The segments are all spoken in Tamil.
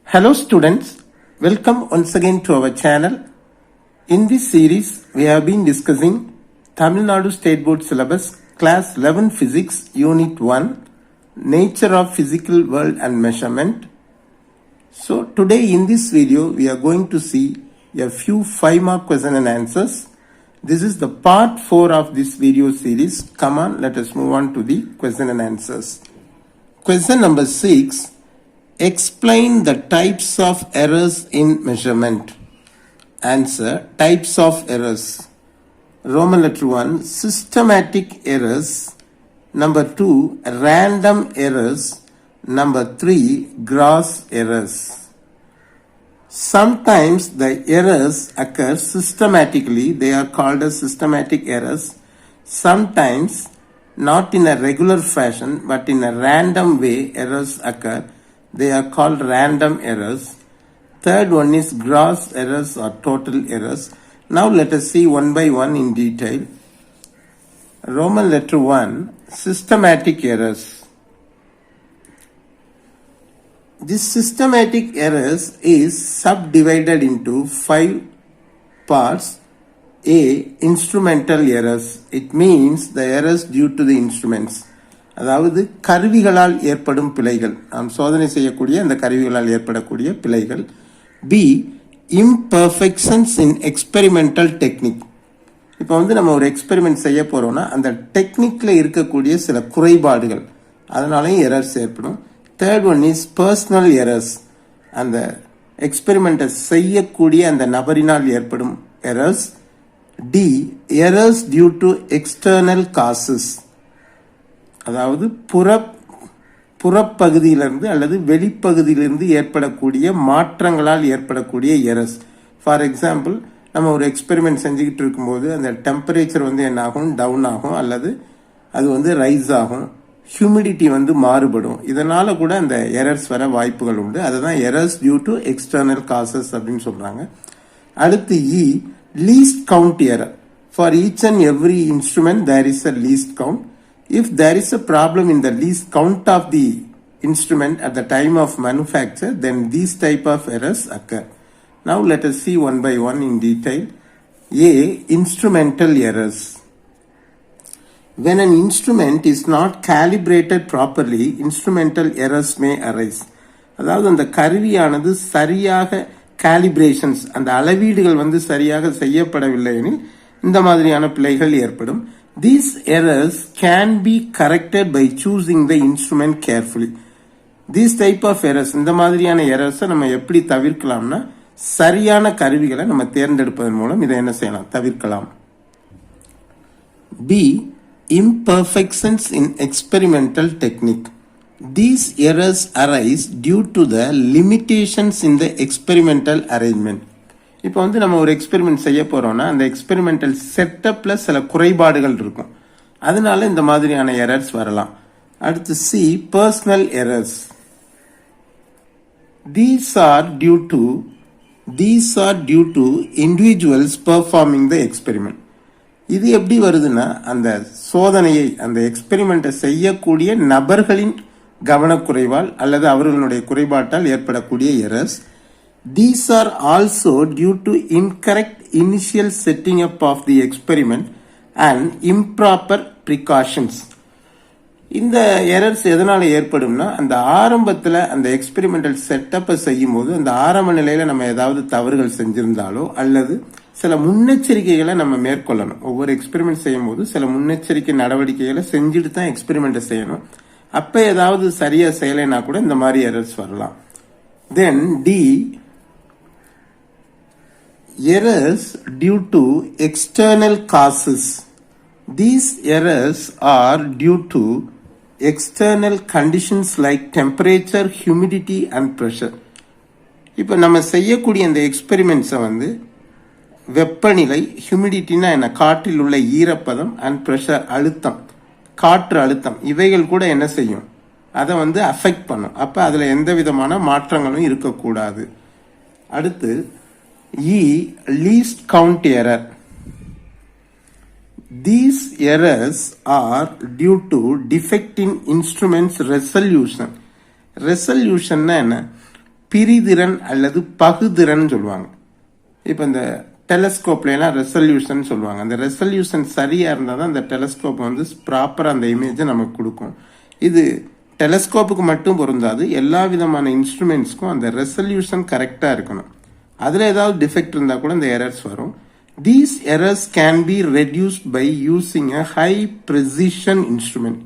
Hello students, welcome once again to our channel. In this series, we have been discussing Tamil Nadu State Board Syllabus, Class 11 Physics, Unit 1, Nature of Physical World and Measurement. So today in this video, we are going to see a few 5-mark question and answers. This is the part 4 of this video series. Come on, let us move on to the question and answers. Question number 6. Explain the types of errors in measurement. Answer: types of errors. Roman letter 1, systematic errors. Number 2, random errors. Number 3, gross errors. Sometimes the errors occur systematically. They are called as systematic errors. Sometimes not in a regular fashion, but in a random way errors occur. They are called random errors. Third one is gross errors or total errors. Now let us see one by one in detail. Roman letter 1, systematic errors. This systematic errors is subdivided into 5 parts. A. Instrumental errors. It means the errors due to the instruments. அதாவது கருவிகளால் ஏற்படும் பிழைகள், நாம் சோதனை செய்யக்கூடிய அந்த கருவிகளால் ஏற்படக்கூடிய பிழைகள். பி. இம்பர்ஃபெக்ஷன்ஸ் இன் எக்ஸ்பெரிமெண்டல் டெக்னிக். இப்போ நம்ம ஒரு எக்ஸ்பெரிமெண்ட் செய்ய போறோம்னா அந்த டெக்னிக்ல இருக்கக்கூடிய சில குறைபாடுகள், அதனாலையும் எரர்ஸ் ஏற்படும். Third one is personal errors. அந்த எக்ஸ்பெரிமெண்ட்டை செய்யக்கூடிய அந்த நபரினால் ஏற்படும் errors. D. Errors due to external causes. அதாவது புறப்பகுதியிலிருந்து அல்லது வெளிப்பகுதியிலிருந்து ஏற்படக்கூடிய மாற்றங்களால் ஏற்படக்கூடிய எரர்ஸ். ஃபார் எக்ஸாம்பிள், நம்ம ஒரு எக்ஸ்பெரிமெண்ட் செஞ்சுக்கிட்டு இருக்கும்போது அந்த டெம்பரேச்சர் என்ன ஆகும், டவுன் ஆகும், அல்லது அது ரைஸ் ஆகும், ஹியூமிடிட்டி மாறுபடும். இதனால கூட அந்த எரர்ஸ் வர வாய்ப்புகள் உண்டு. அதுதான் errors due to external causes அப்படின்னு சொல்றாங்க. அடுத்து இ. Least count error. For each and every instrument there is a least count. If there is a problem in the least count of the instrument at the time of manufacture, then these type of errors occur. Now let us see one by one in detail. A. Instrumental errors. When an instrument is not calibrated properly, instrumental errors may arise. அதாவது அந்த கருவியானது சரியாக calibrations, அந்த அளவீடுகள் சரியாக செய்யப்படவில்லை எனில் இந்த மாதிரியான பிழைகள் ஏற்படும். These errors can be corrected by choosing the instrument carefully. These type of errors, இந்த மாதிரியான errors நம்ம எப்படி தவிர்க்கலாம்னா சரியான கருவிகளை நம்ம தேர்ந்தெடுப்பதன் மூலம் இதை என்ன செய்யலாம், தவிர்க்கலாம். B. Imperfections in experimental technique. These errors arise due to the limitations in the experimental arrangement. இப்போ நம்ம ஒரு எக்ஸ்பெரிமெண்ட் செய்ய போறோம்னா அந்த எக்ஸ்பெரிமெண்டல் செட்டப்ல சில குறைபாடுகள் இருக்கும். அதனால இந்த மாதிரியான எரர்ஸ் வரலாம். அடுத்து C. Personal errors. These are due to individuals performing the experiment. இது எப்படி வருதுன்னா அந்த சோதனையை, அந்த எக்ஸ்பெரிமெண்ட்டை செய்யக்கூடிய நபர்களின் கவனக்குறைவால் அல்லது அவர்களுடைய குறைபாட்டால் ஏற்படக்கூடிய errors. These are also due to incorrect initial setting up of the experiment and improper precautions. இந்த எரர்ஸ் எதனால ஏற்படும்னா அந்த ஆரம்பத்தில் அந்த எக்ஸ்பெரிமெண்டல் செட்டப்பை செய்யும் போது அந்த ஆரம்ப நிலையில நம்ம ஏதாவது தவறுகள் செஞ்சிருந்தாலோ அல்லது சில முன்னெச்சரிக்கைகளை நம்ம மேற்கொள்ளணும். ஒவ்வொரு எக்ஸ்பெரிமெண்ட் செய்யும் போது சில முன்னெச்சரிக்கை நடவடிக்கைகளை செஞ்சுட்டு தான் எக்ஸ்பெரிமெண்ட்டை செய்யணும். அப்ப ஏதாவது சரியா செய்யலைன்னா கூட இந்த மாதிரி எரர்ஸ் வரலாம். தென் D. Errors due to external causes. These errors are due to external conditions like temperature, humidity and pressure. இப்போ நம்ம செய்யக்கூடிய அந்த எக்ஸ்பெரிமெண்ட்ஸை வெப்பநிலை, ஹியூமிடிட்டினா என்ன, காற்றில் உள்ள ஈரப்பதம், அண்ட் ப்ரெஷர், அழுத்தம், காற்று அழுத்தம், இவைகள் கூட என்ன செய்யும், அதை அஃபெக்ட் பண்ணும். அப்போ அதில் எந்த விதமான மாற்றங்களும் இருக்கக்கூடாது. அடுத்து E. Least count error. These errors are due to defect in instruments resolution. Resolution என்ன, பிரிதிறன் அல்லது பகுதிறன் சொல்லுவாங்க. இப்போ இந்த டெலஸ்கோப்லாம் ரெசல்யூஷன் சொல்லுவாங்க. அந்த ரெசல்யூஷன் சரியா இருந்தால் தான் அந்த டெலஸ்கோப் வந்து ப்ராப்பராக அந்த இமேஜை நமக்கு கொடுக்கும். இது டெலஸ்கோப்புக்கு மட்டும் பொருந்தாது, எல்லா விதமான இன்ஸ்ட்ருமெண்ட்ஸ்க்கும் அந்த ரெசல்யூஷன் கரெக்டாக இருக்கணும். அதில் ஏதாவது டிஃபெக்ட் இருந்தால் கூட இந்த எரர்ஸ் வரும். These errors can be reduced by using a high precision instrument.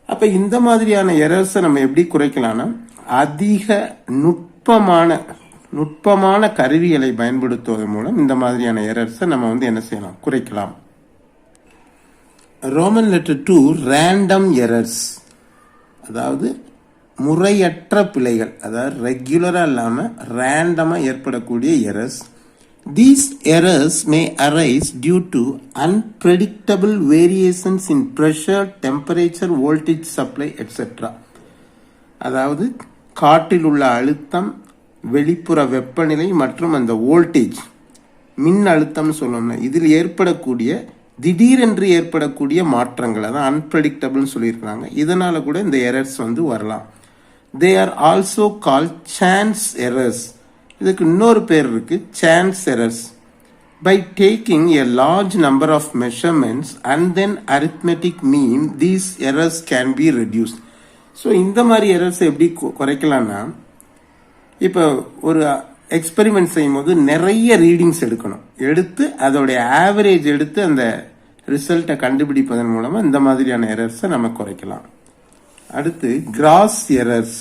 அப்போ இந்த மாதிரியான எரர்ஸை நம்ம எப்படி குறைக்கலாம்னா, அதிக நுட்பமான கருவிகளை பயன்படுத்துவதன் மூலம் இந்த மாதிரியான எரர்ஸை நம்ம வந்து என்ன செய்யலாம், குறைக்கலாம். ரோமன் லெட்டர் 2 ரேண்டம் எரர்ஸ், அதாவது முறையற்ற பிழைகள், அதாவது ரெகுலரா இல்லாம ரேண்டமா ஏற்படக்கூடிய errors. These errors may arise due to unpredictable variations in pressure, temperature, voltage supply, etc. அதாவது காற்றில் உள்ள அழுத்தம், வெளிப்புற வெப்பநிலை மற்றும் அந்த வோல்டேஜ், மின் அழுத்தம் சொல்லணும்னா இதில் ஏற்படக்கூடிய திடீரென்று ஏற்படக்கூடிய மாற்றங்கள், அதான் அன்பிரடிக்டபிள்னு சொல்லியிருக்கிறாங்க. இதனால கூட இந்த எரர்ஸ் வந்து வரலாம். They are also called chance errors. இதுக்கு இன்னொரு பேர் இருக்கு, chance errors. By taking a large number of measurements and then arithmetic mean, these errors can be reduced. So இந்த மாதிரி எரர்ஸ் எப்படி குறைக்கலாம்னா, இப்போ ஒரு எக்ஸ்பெரிமெண்ட் செய்யும் போது நிறைய ரீடிங்ஸ் எடுத்து அதோடைய ஆவரேஜ் எடுத்து அந்த ரிசல்ட்டை கண்டுபிடிப்பதன் மூலமா இந்த மாதிரியான எரர்ஸை நம்ம குறைக்கலாம். அடுத்து cross errors.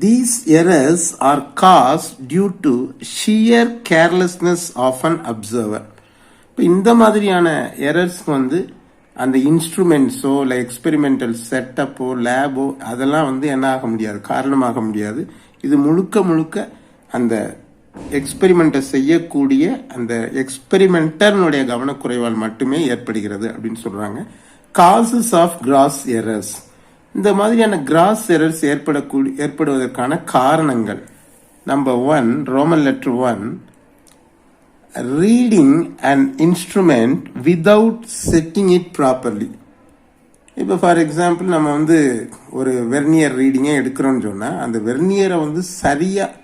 These errors are caused due to sheer carelessness of an observer. இப்போ இந்த மாதிரியான எரர்ஸ்க்கு வந்து அந்த இன்ஸ்ட்ருமெண்ட்ஸோ இல்லை எக்ஸ்பெரிமெண்டல் செட்டப்போ லேபோ அதெல்லாம் வந்து என்ன ஆக முடியாது, காரணமாக முடியாது. இது முழுக்க அந்த எக்ஸ்பெரிமெண்ட்டை செய்யக்கூடிய அந்த எக்ஸ்பெரிமெண்டர்னுடைய கவனக்குறைவால் மட்டுமே ஏற்படுகிறது அப்படின்னு சொல்றாங்க. Causes of gross errors. இந்த மாதிரியான கிராஸ் எரர்ஸ் ஏற்படுவதற்கான காரணங்கள். Number 1, Roman letter 1, reading an instrument without setting it properly. இப்போ ஃபார் எக்ஸாம்பிள் நம்ம வந்து ஒரு வெர்னியர் ரீடிங்கே எடுக்கிறோம்னு சொன்னால் அந்த வெர்னியரை வந்து சரியாக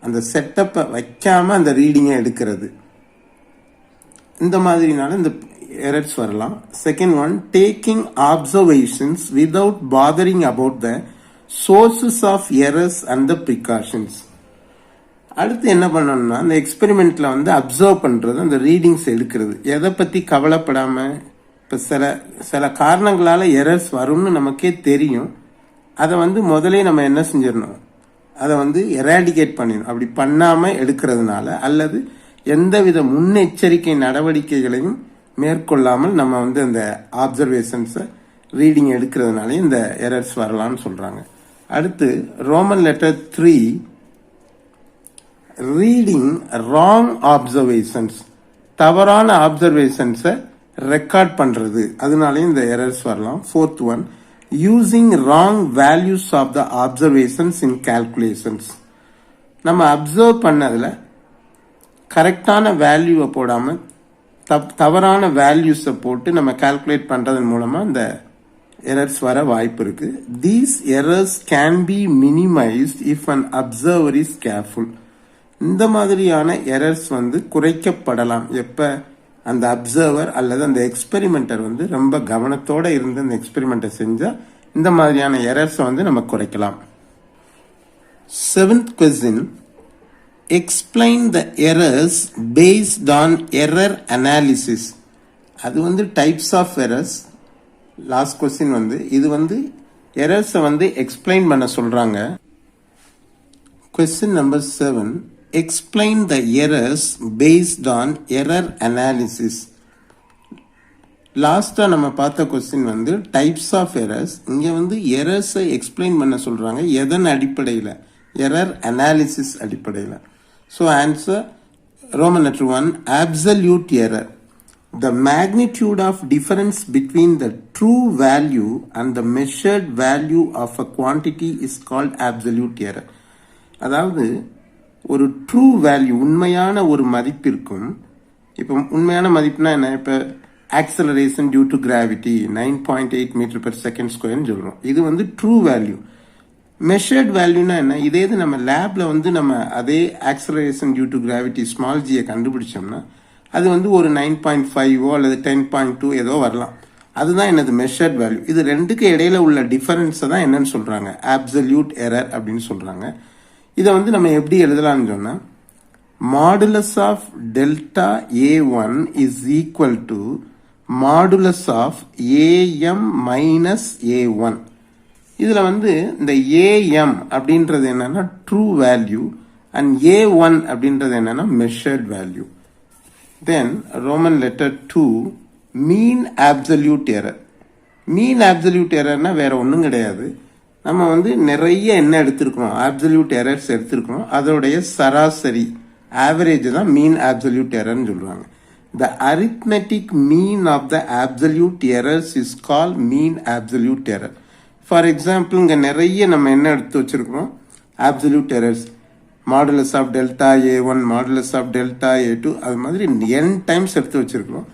அந்த செட்டப்பை வைக்காம அந்த ரீடிங்கை எடுக்கிறது, இந்த மாதிரினால இந்த எரர்ஸ் வரலாம். Second one, taking observations without bothering about the sources of errors and the precautions. அடுத்து என்ன பண்ணணும்னா, அந்த எக்ஸ்பெரிமெண்ட்ல வந்து அப்சர்வ் பண்றது, அந்த ரீடிங்ஸ் எடுக்கிறது, எதை பத்தி கவலைப்படாம. இப்போ சில காரணங்களால எரர்ஸ் வரும்னு நமக்கே தெரியும், அதை வந்து முதலே நம்ம என்ன செஞ்சிடணும், அதை வந்து எராடிகேட் பண்ணிடணும். அப்படி பண்ணாம எடுக்கிறதுனால அல்லது எந்தவித முன்னெச்சரிக்கை நடவடிக்கைகளையும் மேற்கொள்ளாமல் நம்ம வந்து அந்த ஆப்சர்வேஷன்ஸை ரீடிங் எடுக்கிறதுனால இந்த எரர்ஸ் வரலாம்னு சொல்றாங்க. அடுத்து Roman letter 3, reading wrong observations, தவறான ஆப்சர்வேஷன்ஸை ரெக்கார்ட் பண்றது, அதனாலையும் இந்த எரர்ஸ் வரலாம். Fourth one, using wrong values of the observations in calculations. நம்ம அப்சர்வ் பண்ணதுல கரெக்டான வேல்யூவை போடாம தவறான வேல்யூஸை போட்டு நம்ம கால்குலேட் பண்றதன் மூலமா இந்த எரர்ஸ் வர வாய்ப்பு இருக்கு. These errors can be minimised if an observer is careful. இந்த மாதிரியான எரர்ஸ் வந்து குறைக்கப்படலாம் எப்ப அந்த அப்சர்வர் அல்லது அந்த எக்ஸ்பெரிமெண்டர் வந்து ரொம்ப கவனத்தோட இருந்து அந்த எக்ஸ்பெரிமெண்ட்டை செஞ்சா இந்த மாதிரியான எரர்ஸை வந்து நம்ம குறைக்கலாம். 7th question, explain the errors based on error analysis. அது வந்து types of errors. Last question வந்து இது வந்து எரர்ஸை வந்து எக்ஸ்பிளைன் பண்ண சொல்றாங்க. Question number 7, explain the errors based on error analysis. லாஸ்டா நம்ம பார்த்த கொஸ்டின் வந்து டைப்ஸ் ஆஃப் எரர்ஸ். இங்க வந்து எரர்ஸை எக்ஸ்பிளைன் பண்ண சொல்றாங்க. எதன் அடிப்படையில்? எரர் அனாலிசிஸ் அடிப்படையில். So answer Roman letter 1, absolute error. The magnitude of difference between the true value and the measured value of a quantity is called absolute error. அதாவது ஒரு ட்ரூ வேல்யூ, உண்மையான ஒரு மதிப்பிற்கும், இப்போ உண்மையான மதிப்புனா என்ன, இப்போ acceleration due to gravity 9.8 meter per second square னு சொல்றோம். இது வந்து ட்ரூ வேல்யூ. மெஷர்ட் வேல்யூனா என்ன? இதே இது நம்ம லேப்ல வந்து நம்ம அதே acceleration due to gravity small ஜியை கண்டுபிடிச்சோம்னா அது வந்து ஒரு 9.5 அல்லது 10.2 ஏதோ வரலாம். அதுதான் என்னது மெஷர்ட் வேல்யூ. இது ரெண்டுக்கு இடையில உள்ள டிஃபரன்ஸை தான் என்னன்னு சொல்றாங்க? அப்சல்யூட் எரர் அப்படின்னு சொல்றாங்க. இதை வந்து நம்ம எப்படி எழுதலாம்னு சொன்னா modulus of delta A1 is equal to modulus of AM minus A1. இதில் வந்து இந்த AM அப்படின்றது என்னன்னா ட்ரூ வேல்யூ அண்ட் A1 அப்படின்றது என்னன்னா மெஷர்ட் வேல்யூ. தென் ரோமன் லெட்டர் 2 மீன் ஆப்சல்யூட் எரர். மீன் ஆப்சல்யூட் எரர்னா வேற ஒன்றும் கிடையாது. நம்ம வந்து நிறைய என்ன எடுத்திருக்கிறோம்? ஆப்சல்யூட் எரர்ஸ் எடுத்திருக்கிறோம். அதோடைய சராசரி ஆவரேஜ் தான் மீன் ஆப்சல்யூட் எரர்னு சொல்லுவாங்க. The arithmetic mean of the absolute errors is called mean absolute error. For example, இங்க நிறைய நம்ம என்ன எடுத்து வச்சிருக்கிறோம்? absolute errors. Modulus of delta A1, modulus of delta A2, அது மாதிரி n டைம்ஸ் எடுத்து வச்சிருக்கிறோம்.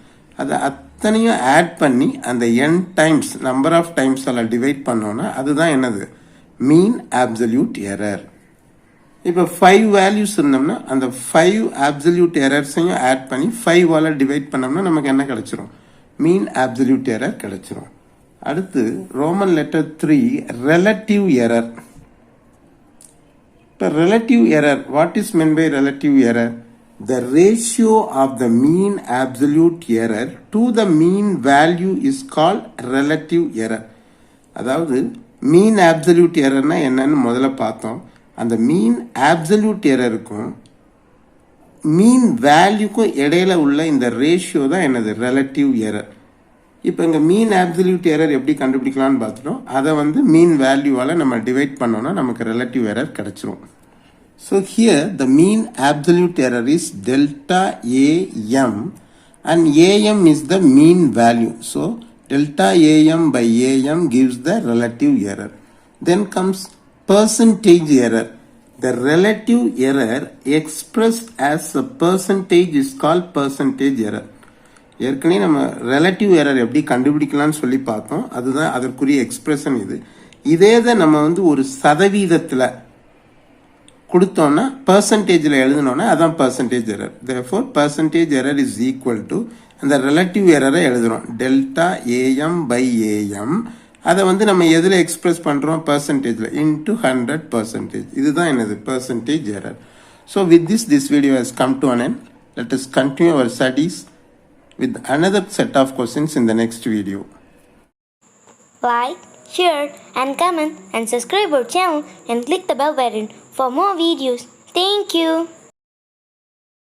அதை அத்தனையும் ஆட் பண்ணி அந்த n times number of times எல்லாம் டிவைட் பண்ணோம்னா அதுதான் என்னது? Mean absolute error. இப்போ 5 வேல்யூஸ் இருந்தோம்னா அந்த 5 அப்சல்யூட் எரர்ஸையும் ஆட் பண்ணி 5ஆல டிவைட் பண்ணோம்னா நமக்கு என்ன கிடைச்சிரும்? மீன் அப்சல்யூட் எரர் கிடைச்சிரும். அடுத்து ரோமன் லெட்டர் 3 ரிலேட்டிவ் எரர். இப்போ relative error, what is meant by relative error? The ratio of the mean absolute error to the mean value is called relative error. அதாவது மீன் absolute errorனா என்னன்னு முதல்ல பார்த்தோம். அந்த மீன் ஆப்சல்யூட் எரருக்கும் மீன் வேல்யூக்கும் இடையில உள்ள இந்த ரேஷியோ தான் என்னது? Relative error. இப்போ இங்கே மீன் ஆப்சல்யூட் எரர் எப்படி கண்டுபிடிக்கலாம்னு பார்த்துட்டோம். அதை வந்து மீன் வேல்யூவால் நம்ம டிவைட் பண்ணோம்னா நமக்கு ரிலேட்டிவ் எரர் கிடைச்சிரும். So here the mean absolute error is delta AM and AM is the mean value. So delta AM by AM gives the relative error. Then comes percentage error. The relative error expressed as a percentage is called percentage error. ஏற்கனவே நம்ம ரிலேட்டிவ் எரர் எப்படி கண்டுபிடிக்கலாம்னு சொல்லி பார்த்தோம். அதுதான் அதற்குரிய எக்ஸ்பிரஷன் இது. இதே தான் நம்ம வந்து ஒரு சதவீதத்தில் கொடுத்தோம்னா பெர்சன்டேஜில் எழுதினோன்னா அதான் percentage error. therefore percentage error is equal to அந்த ரிலேட்டிவ் எரரை எழுதுறோம் டெல்டா AM by AM. அதை வந்து நம்ம எதில் எக்ஸ்பிரஸ் பண்ணுறோம்? பெர்சன்டேஜில் இன்ட்டு 100%. இதுதான் என்னது? Percentage error. So with this video has come to an end. Let us continue our studies with another set of questions in the next video. Like, share and comment and subscribe our channel and click the bell button for more videos. Thank you.